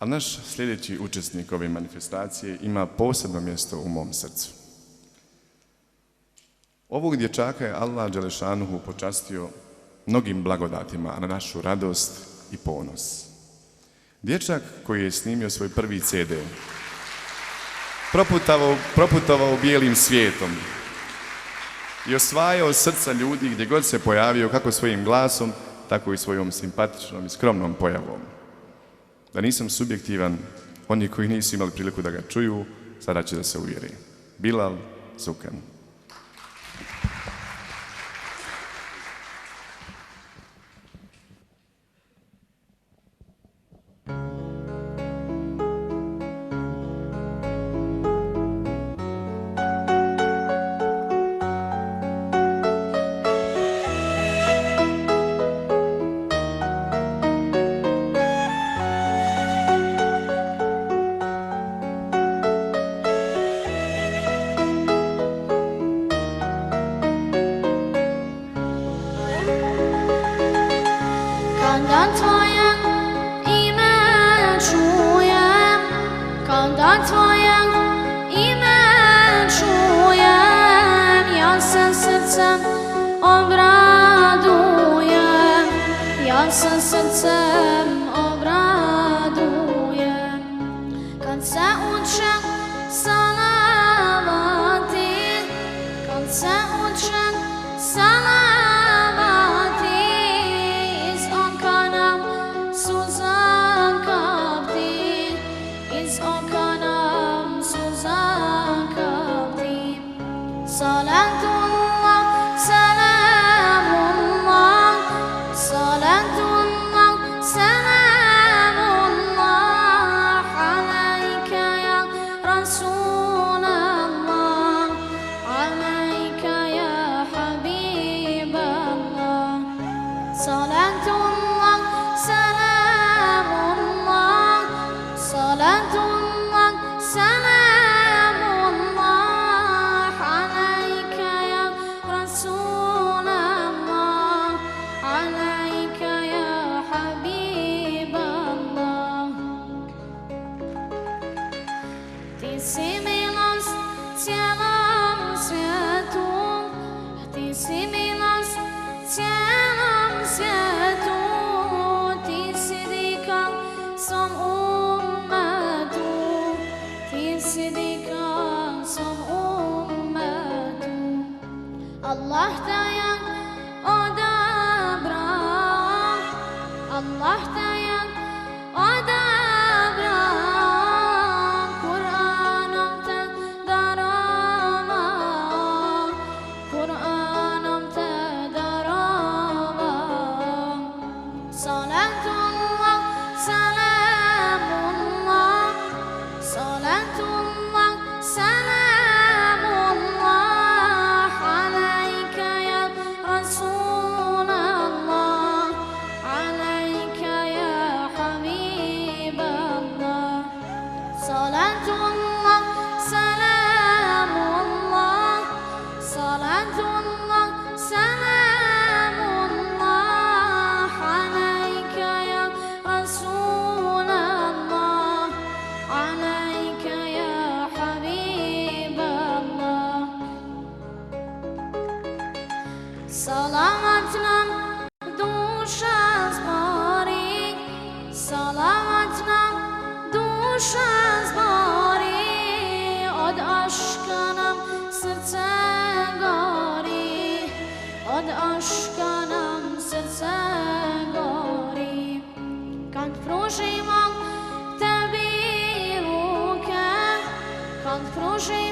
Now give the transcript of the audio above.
Ali naš sljedeći učesnik ove manifestacije ima posebno mjesto u mom srcu. Ovog dječaka je Allah Đelešanuhu počastio mnogim blagodatima na našu radost i ponos. Dječak koji je snimio svoj prvi CD, proputovao bijelim svijetom i osvajao srca ljudi gdje god se pojavio, kako svojim glasom, tako i svojom simpatičnom i skromnom pojavom. Da nisam subjektivan, oni koji nisu imali priliku da ga čuju, sada će da se uvjeri. Bilal Zukan. Pružimo